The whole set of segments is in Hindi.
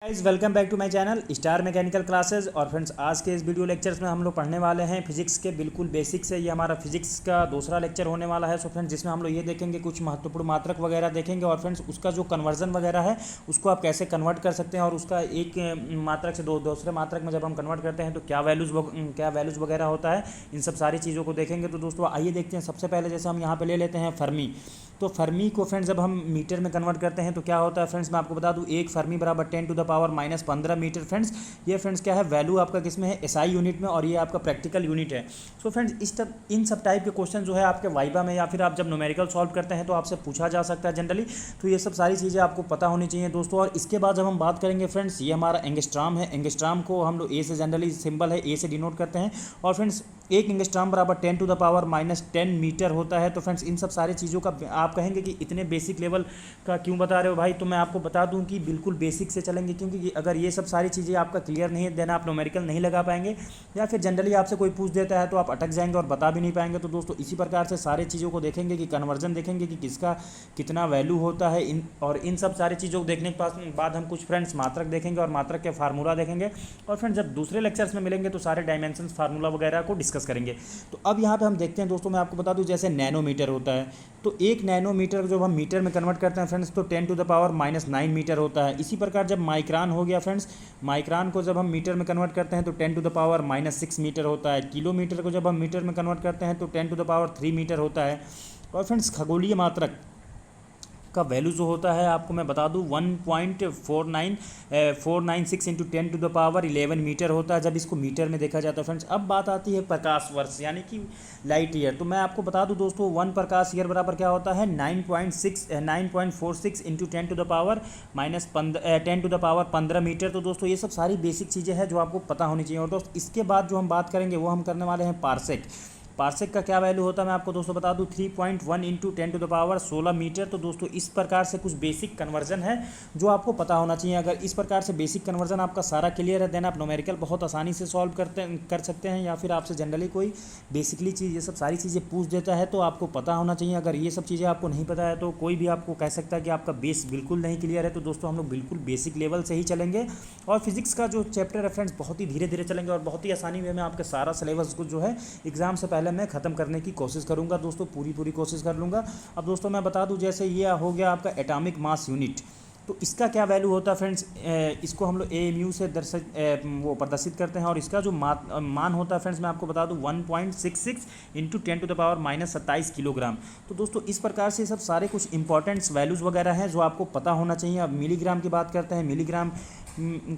Guys welcome back to my channel Star Mechanical Classes. और फ्रेंड्स आज के इस वीडियो लेक्चर्स में हम लोग पढ़ने वाले हैं फिजिक्स के बिल्कुल बेसिक से। ये हमारा फिजिक्स का दूसरा लेक्चर होने वाला है। सो फ्रेंड्स जिसमें हम लोग ये देखेंगे कुछ महत्वपूर्ण मात्रक वगैरह देखेंगे और फ्रेंड्स उसका जो कन्वर्जन वगैरह है उसको आप कैसे कन्वर्ट कर सकते हैं और उसका एक मात्रक से दूसरे मात्रक में जब हम कन्वर्ट करते हैं तो क्या वैल्यूज़ वगैरह होता है, इन सब सारी चीज़ों को देखेंगे। तो दोस्तों आइए देखते हैं। सबसे पहले जैसे हम यहाँ पे ले लेते हैं फर्मी। तो फर्मी को फ्रेंड्स जब हम मीटर में कन्वर्ट करते हैं तो क्या होता है फ्रेंड्स, मैं आपको बता दूं एक फर्मी बराबर 10⁻⁻15 मीटर। फ्रेंड्स ये फ्रेंड्स क्या है, वैल्यू आपका किस में है, एसआई यूनिट में, और ये आपका प्रैक्टिकल यूनिट है। सो फ्रेंड्स इन सब टाइप के क्वेश्चन जो है आपके वाइबा में या फिर आप जब न्यूमेरिकल सॉल्व करते हैं तो आपसे पूछा जा सकता है जनरली। तो ये सब सारी चीज़ें आपको पता होनी चाहिए दोस्तों। और इसके बाद जब हम बात करेंगे फ्रेंड्स, ये हमारा एंगस्ट्राम है। एंगस्ट्राम को हम लोग ए से जनरली सिंबल है ए से डिनोट करते हैं। और फ्रेंड्स एक एंगस्ट्राम बराबर 10⁻⁻10 मीटर होता है। तो फ्रेंड्स इन सब सारी चीज़ों का आप कहेंगे कि इतने बेसिक लेवल का क्यों बता रहे हो भाई, तो मैं आपको बता दूं कि बिल्कुल बेसिक से चलेंगे, क्योंकि अगर ये सब सारी चीज़ें आपका क्लियर नहीं है देना आप न्यूमेरिकल नहीं लगा पाएंगे, या फिर जनरली आपसे कोई पूछ देता है तो आप अटक जाएंगे और बता भी नहीं पाएंगे। तो दोस्तों इसी प्रकार से सारी चीज़ों को देखेंगे कि कन्वर्जन देखेंगे कि किसका कितना वैल्यू होता है और इन सब सारी चीज़ों को देखने के बाद हम कुछ फ्रेंड्स मात्रक देखेंगे और मात्रक के फार्मूला देखेंगे। और फ्रेंड्स जब दूसरे लेक्चर्स में मिलेंगे तो सारे डायमेंशन फार्मूला वगैरह को डिस्कस करेंगे। तो अब यहाँ पे हम देखते हैं दोस्तों, मैं आपको बता दूं जैसे नैनोमीटर होता है, तो एक नैनोमीटर जब हम मीटर में कन्वर्ट करते हैं फ्रेंड्स तो 10⁻⁻9 मीटर होता है। इसी प्रकार जब माइक्रान हो गया फ्रेंड्स, माइक्रान को जब हम मीटर में कन्वर्ट करते हैं तो 10⁻⁻6 मीटर होता है। किलोमीटर को जब हम मीटर में कन्वर्ट करते हैं तो 10⁻3 मीटर होता है। और फ्रेंड्स खगोलीय मात्रक का वैल्यू जो होता है आपको मैं बता दूं 1.496 इंटू 10⁻11 मीटर होता है जब इसको मीटर में देखा जाता है फ्रेंड्स। अब बात आती है प्रकाश वर्ष यानी कि लाइट ईयर। तो मैं आपको बता दूं दोस्तों 1 प्रकाश ईयर बराबर क्या होता है 9.46 इंटू 10⁻15 मीटर। तो दोस्तों ये सब सारी बेसिक चीज़ें हैं जो आपको पता होनी चाहिए। और दोस्त इसके बाद जो हम बात करेंगे वो हम करने वाले हैं पार्सेक। पार्सेक का क्या वैल्यू होता है मैं आपको दोस्तों बता दूं 3.1 इंटू 10⁻16 मीटर। तो दोस्तों इस प्रकार से कुछ बेसिक कन्वर्जन है जो आपको पता होना चाहिए। अगर इस प्रकार से बेसिक कन्वर्जन आपका सारा क्लियर है देन आप न्यूमेरिकल बहुत आसानी से सॉल्व कर सकते हैं, या फिर आपसे जनरली कोई बेसिकली चीज़ ये सब सारी चीज़ें पूछ देता है तो आपको पता होना चाहिए। अगर ये सब चीज़ें आपको नहीं पता है तो कोई भी आपको कह सकता है कि आपका बेस बिल्कुल नहीं क्लियर है। तो दोस्तों हम लोग बिल्कुल बेसिक लेवल से ही चलेंगे और फिजिक्स का जो चैप्टर है फ्रेंड्स बहुत ही धीरे धीरे चलेंगे और बहुत ही आसानी वे में आपके सारा सिलेबस को जो है एग्जाम से पहले मैं ख़त्म करने की कोशिश करूंगा दोस्तों, पूरी कोशिश कर लूँगा। अब दोस्तों मैं बता दूं जैसे ये हो गया आपका एटॉमिक मास यूनिट, तो इसका क्या वैल्यू होता है फ्रेंड्स, इसको हम लोग AMU से प्रदर्शित करते हैं। और इसका जो मान होता है फ्रेंड्स मैं आपको बता दूं 1.66 इंटू 10⁻27 किलोग्राम। तो दोस्तों इस प्रकार से सब सारे कुछ इंपॉर्टेंट्स वैल्यूज़ वगैरह हैं जो आपको पता होना चाहिए। अब मिलीग्राम की बात करते हैं। मिलीग्राम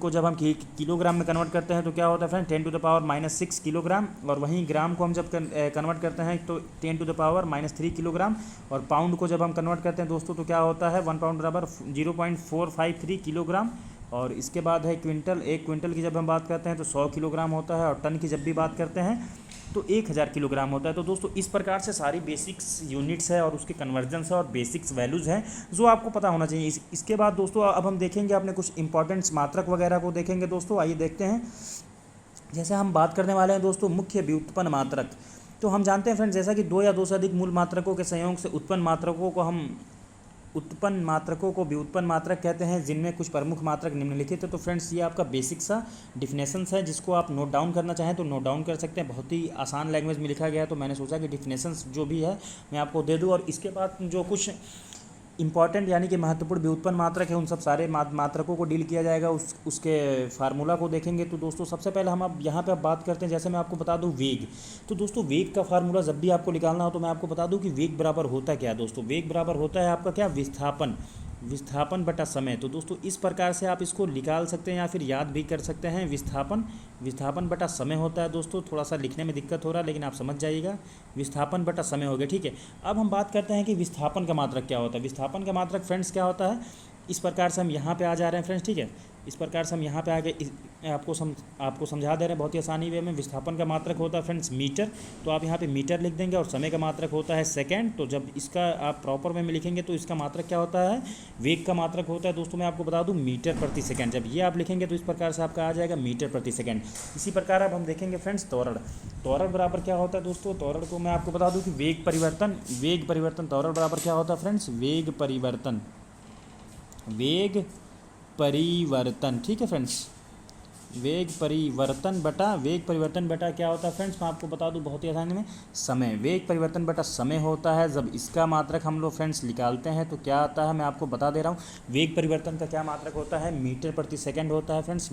को जब हम किलोग्राम में कन्वर्ट करते हैं तो क्या होता है फ्रेंड 10⁻6 किलोग्राम। और वहीं ग्राम को हम जब कन्वर्ट करते हैं तो 10⁻3 किलोग्राम। और पाउंड को जब हम कन्वर्ट करते हैं दोस्तों तो क्या होता है 1 पाउंड बराबर 0.453 किलोग्राम। और इसके बाद है क्विंटल। एक क्विंटल की जब हम बात करते हैं तो 100 किलोग्राम होता है। और टन की जब भी बात करते हैं तो 1000 किलोग्राम होता है। तो दोस्तों इस प्रकार से सारी बेसिक्स यूनिट्स है और उसके कन्वर्जन्स है और बेसिक्स वैल्यूज़ हैं जो आपको पता होना चाहिए। इसके बाद दोस्तों अब हम देखेंगे अपने कुछ इंपॉर्टेंट्स मात्रक वगैरह को देखेंगे दोस्तों। आइए देखते हैं। जैसे हम बात करने वाले हैं दोस्तों मुख्य व्युत्पन्न मात्रक। तो हम जानते हैं फ्रेंड्स जैसा कि दो या दो से अधिक मूल मात्रकों के संयोग से उत्पन्न मात्रकों को व्युत्पन्न मात्रक कहते हैं, जिनमें कुछ प्रमुख मात्रक निम्नलिखित है। तो फ्रेंड्स ये आपका बेसिक सा डिफिनेशंस है, जिसको आप नोट डाउन करना चाहें तो नोट डाउन कर सकते हैं। बहुत ही आसान लैंग्वेज में लिखा गया है तो मैंने सोचा कि डिफिनेशंस जो भी है मैं आपको दे दूँ। और इसके बाद जो कुछ इंपॉर्टेंट यानी कि महत्वपूर्ण व्युत्पन्न मात्रक है उन सब सारे मात्रकों को डील किया जाएगा, उसके फार्मूला को देखेंगे। तो दोस्तों सबसे पहले हम अब यहाँ पे अब बात करते हैं। जैसे मैं आपको बता दूं वेग, तो दोस्तों वेग का फार्मूला जब भी आपको निकालना हो तो मैं आपको बता दूं कि वेग बराबर होता क्या है दोस्तों। वेग बराबर होता है आपका क्या, विस्थापन बटा समय। तो दोस्तों इस प्रकार से आप इसको निकाल सकते हैं या फिर याद भी कर सकते हैं। विस्थापन बटा समय होता है दोस्तों। थोड़ा सा लिखने में दिक्कत हो रहा है लेकिन आप समझ जाइएगा, विस्थापन बटा समय हो गया, ठीक है। अब हम बात करते हैं कि विस्थापन का मात्रक क्या होता है। विस्थापन का मात्रक फ्रेंड्स क्या होता है, इस प्रकार से हम यहाँ पे आ जा रहे हैं फ्रेंड्स, ठीक है। इस प्रकार से हम यहाँ पे आके आपको समझा दे रहे हैं बहुत ही आसानी वे में। विस्थापन का मात्रक होता है फ्रेंड्स मीटर, तो आप यहाँ पे मीटर लिख देंगे। और समय का मात्रक होता है सेकंड, तो जब इसका आप प्रॉपर वे में लिखेंगे तो इसका मात्रक क्या होता है, वेग का मात्रक होता है दोस्तों। मैं आपको बता दूँ मीटर प्रति सेकेंड। जब ये आप लिखेंगे तो इस प्रकार से आपका आ जाएगा मीटर प्रति सेकेंड। इसी प्रकार अब हम देखेंगे फ्रेंड्स त्वरण बराबर क्या होता है दोस्तों। त्वरण को मैं आपको बता दूँ कि वेग परिवर्तन त्वरण बराबर क्या होता है फ्रेंड्स, वेग परिवर्तन, ठीक है फ्रेंड्स, वेग परिवर्तन बटा क्या होता है फ्रेंड्स, मैं आपको बता दूं बहुत ही आसानी में, समय। वेग परिवर्तन बटा समय होता है। जब इसका मात्रक हम लोग फ्रेंड्स निकालते हैं तो क्या आता है, मैं आपको बता दे रहा हूँ। वेग परिवर्तन का क्या मात्रक होता है, मीटर प्रति सेकंड होता है फ्रेंड्स,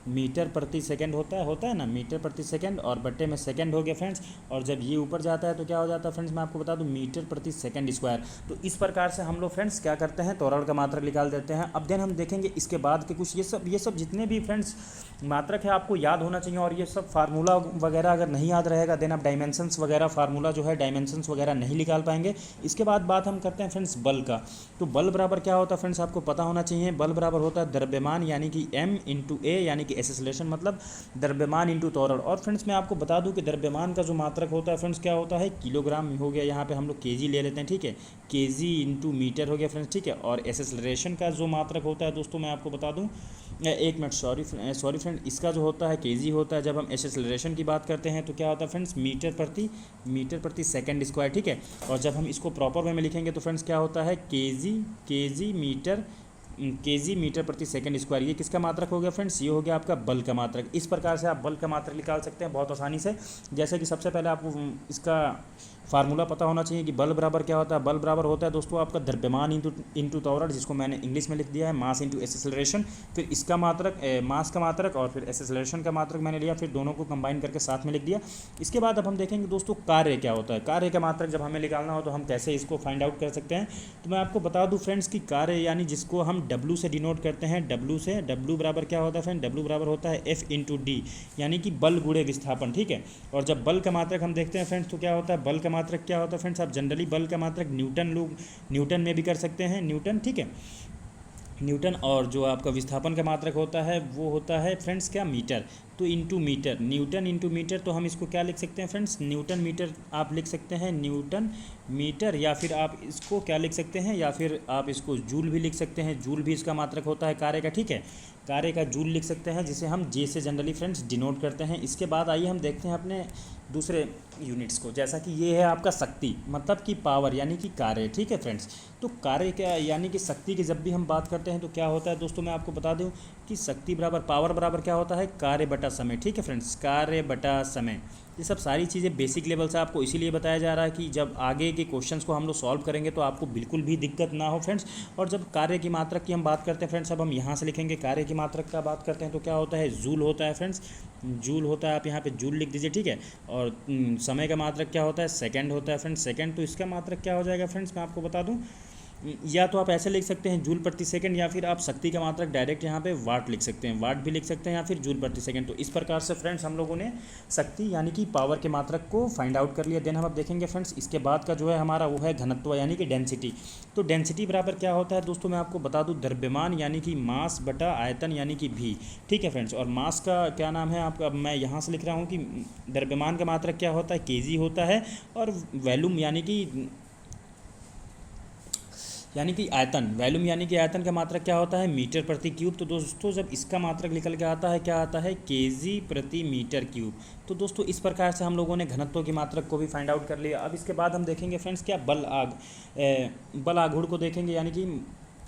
मीटर प्रति सेकंड होता है ना, मीटर प्रति सेकंड और बट्टे में सेकंड हो गया फ्रेंड्स। और जब ये ऊपर जाता है तो क्या हो जाता है फ्रेंड्स, मैं आपको बता दूं मीटर प्रति सेकंड स्क्वायर। तो इस प्रकार से हम लोग फ्रेंड्स क्या करते हैं, त्वरण का मात्रक निकाल देते हैं। अब देन हम देखेंगे इसके बाद के कुछ ये सब जितने भी फ्रेंड्स मात्रक है आपको याद होना चाहिए। और ये सब फार्मूला वगैरह अगर नहीं याद रहेगा देन आप डायमेंशंस वगैरह फार्मूला जो है डायमेंशंस वगैरह नहीं निकाल पाएंगे। इसके बाद बात हम करते हैं फ्रेंड्स बल का। तो बल बराबर क्या होता है फ्रेंड्स, आपको पता होना चाहिए। बल बराबर होता है द्रव्यमान यानी कि m इंटू ए यानी कि एक्सेलरेशन, मतलब द्रव्यमान इंटू त्वरण। और फ्रेंड्स मैं आपको बता दूं कि द्रव्यमान का जो मात्रक होता है फ्रेंड्स क्या होता है, किलोग्राम हो गया, यहाँ पे हम लोग केजी ले लेते हैं, ठीक है, केजी इंटू मीटर हो गया फ्रेंड्स, ठीक है। और एक्सेलरेशन का जो मात्रक होता है दोस्तों मैं आपको बता दूं, एक मिनट सॉरी फ्रेंड, इसका जो होता है केजी होता है। जब हम एक्सेलरेशन की बात करते हैं तो क्या होता है फ्रेंड्स, मीटर प्रति सेकंड स्क्वायर, ठीक है। और जब हम इसको प्रॉपर वे में लिखेंगे तो फ्रेंड्स क्या होता है, केजी मीटर प्रति सेकंड स्क्वायर। ये किसका मात्रक हो गया फ्रेंड्स, ये हो गया आपका बल का मात्रक। इस प्रकार से आप बल का मात्रक निकाल सकते हैं बहुत आसानी से। जैसे कि सबसे पहले आपको इसका फार्मूला पता होना चाहिए कि बल बराबर क्या होता है। बल बराबर होता है दोस्तों आपका द्रव्यमान इंटू त्वरण, जिसको मैंने इंग्लिश में लिख दिया है मास इंटू एक्सेलरेशन। फिर इसका मात्रक मास का मात्रक और फिर एक्सेलरेशन का मात्रक मैंने लिया, फिर दोनों को कंबाइन करके साथ में लिख दिया। इसके बाद अब हम देखेंगे दोस्तों कार्य क्या होता है। कार्य का मात्रक जब हमें निकालना हो तो हम कैसे इसको फाइंड आउट कर सकते हैं। तो मैं आपको बता दूं फ्रेंड्स कि कार्य यानी जिसको हम W से डिनोट करते हैं, W बराबर क्या होता है फ्रेंड, W बराबर होता है F इंटू डी यानी कि बल गुणे विस्थापन, ठीक है। और जब बल का मात्रक हम देखते हैं फ्रेंड्स तो क्या होता है, बल का मात्रक क्या होता है फ्रेंड्स, आप जनरली बल का मात्रक न्यूटन में भी कर सकते हैं, न्यूटन, ठीक है, न्यूटन। और जो आपका विस्थापन का मात्रक होता है वो होता है फ्रेंड्स क्या, मीटर। तो into metre, Newton into metre, तो हम इसको क्या लिख सकते हैं फ्रेंड्स, न्यूटन मीटर आप लिख सकते हैं, न्यूटन मीटर। या फिर आप इसको क्या लिख सकते हैं, या फिर आप इसको जूल भी लिख सकते हैं, जूल भी इसका मात्रक होता है कार्य का, ठीक है, कार्य का जूल लिख सकते हैं, जिसे हम जे से जनरली फ्रेंड्स डिनोट करते हैं। इसके बाद आइए हम देखते हैं अपने दूसरे यूनिट्स को, जैसा कि ये है आपका शक्ति, मतलब कि पावर यानी कि कार्य, ठीक है फ्रेंड्स। तो कार्य क्या यानी कि शक्ति की जब भी हम बात करते हैं तो क्या होता है दोस्तों, मैं आपको बता दूं कि शक्ति बराबर पावर बराबर क्या होता है, कार्य बटा समय, ठीक है फ्रेंड्स, कार्य बटा समय। ये सब सारी चीज़ें बेसिक लेवल से आपको इसीलिए बताया जा रहा है कि जब आगे के क्वेश्चंस को हम लोग सॉल्व करेंगे तो आपको बिल्कुल भी दिक्कत ना हो फ्रेंड्स। और जब कार्य की मात्रक की हम बात करते हैं फ्रेंड्स, अब हम यहाँ से लिखेंगे कार्य की मात्रक का बात करते हैं तो क्या होता है, जूल होता है फ्रेंड्स, जूल होता है, आप यहाँ पे जूल लिख दीजिए, ठीक है। और समय का मात्रक क्या होता है, सेकंड होता है फ्रेंड्स, सेकंड। तो इसका मात्रक क्या हो जाएगा फ्रेंड्स, मैं आपको बता दूं, या तो आप ऐसे लिख सकते हैं जूल प्रति सेकंड, या फिर आप शक्ति का मात्रक डायरेक्ट यहाँ पे वाट लिख सकते हैं, वाट भी लिख सकते हैं, या फिर जूल प्रति सेकंड। तो इस प्रकार से फ्रेंड्स हम लोगों ने शक्ति यानी कि पावर के मात्रक को फाइंड आउट कर लिया। देन हम अब देखेंगे फ्रेंड्स इसके बाद का जो है हमारा वो है घनत्व यानी कि डेंसिटी। तो डेंसिटी बराबर क्या होता है दोस्तों, मैं आपको बता दूँ, द्रव्यमान यानी कि मास बटा आयतन यानी कि भी, ठीक है फ्रेंड्स। और मास का क्या नाम है आपका, मैं यहाँ से लिख रहा हूँ कि द्रव्यमान का मात्रक क्या होता है, केजी होता है। और वैल्यूम यानी कि आयतन, वैल्यूम यानी कि आयतन का मात्रक क्या होता है, मीटर प्रति क्यूब। तो दोस्तों जब इसका मात्रक निकल के आता है, क्या आता है, केजी प्रति मीटर क्यूब। तो दोस्तों इस प्रकार से हम लोगों ने घनत्व की मात्रक को भी फाइंड आउट कर लिया। अब इसके बाद हम देखेंगे फ्रेंड्स क्या, बल आघूर्ण को देखेंगे यानी कि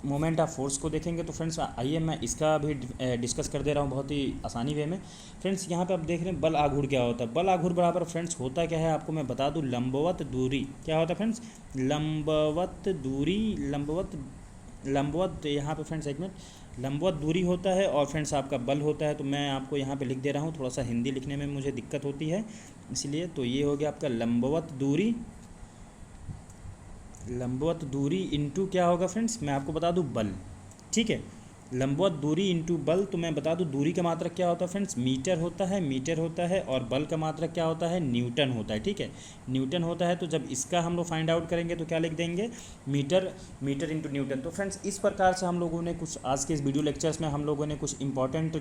मोमेंट ऑफ फोर्स को देखेंगे। तो फ्रेंड्स आइए मैं इसका भी डिस्कस कर दे रहा हूँ बहुत ही आसानी वे में। फ्रेंड्स यहाँ पे आप देख रहे हैं बल आघूर्ण क्या होता है। बल आघूर्ण बराबर फ्रेंड्स होता क्या है, आपको मैं बता दूँ, लंबवत दूरी। क्या होता है फ्रेंड्स, लंबवत दूरी, लंबवत यहाँ पे फ्रेंड्स एक मिनट, लंबवत दूरी होता है और फ्रेंड्स आपका बल होता है। तो मैं आपको यहाँ पे लिख दे रहा हूँ, थोड़ा सा हिंदी लिखने में मुझे दिक्कत होती है इसलिए। तो ये हो गया आपका लंबवत दूरी इंटू क्या होगा फ्रेंड्स, मैं आपको बता दूं बल, ठीक है, लंबवत दूरी इंटू बल। तो मैं बता दूं दूरी का मात्रक क्या होता है फ्रेंड्स, मीटर होता है। और बल का मात्रक क्या होता है, न्यूटन होता है, ठीक है, न्यूटन होता है। तो जब इसका हम लोग फाइंड आउट करेंगे तो क्या लिख देंगे, मीटर इंटू न्यूटन। तो फ्रेंड्स इस प्रकार से हम लोगों ने कुछ आज के इस वीडियो लेक्चर्स में हम लोगों ने कुछ इंपॉर्टेंट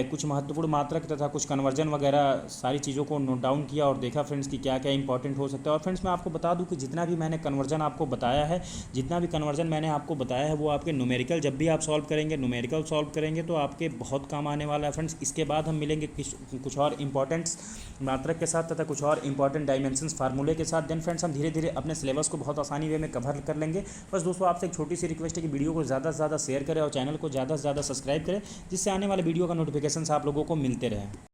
कुछ महत्वपूर्ण मात्रक तथा कुछ कन्वर्जन वगैरह सारी चीज़ों को नोट डाउन किया और देखा फ्रेंड्स कि क्या क्या इंपॉर्टेंट हो सकता है। और फ्रेंड्स मैं आपको बता दूँ कि जितना भी मैंने कन्वर्जन आपको बताया है, वो आपके न्यूमेरिकल जब भी आप सॉल्व करेंगे करेंगे, न्यूमेरिकल सॉल्व करेंगे तो आपके बहुत काम आने वाला है फ्रेंड्स। इसके बाद हम मिलेंगे कुछ और इंपॉर्टेंट्स मात्रक के साथ तथा कुछ और इंपॉर्टेंट डायमेंशंस फार्मूले के साथ। देन फ्रेंड्स हम धीरे धीरे अपने सिलेबस को बहुत आसानी वे में कवर कर लेंगे। बस दोस्तों आपसे एक छोटी सी रिक्वेस्ट है कि वीडियो को ज़्यादा से ज़्यादा शेयर करें और चैनल को ज़्यादा से ज़्यादा सब्सक्राइब करें, जिससे आने वाले वीडियो का नोटिफिकेशन आप लोगों को मिलते रहे।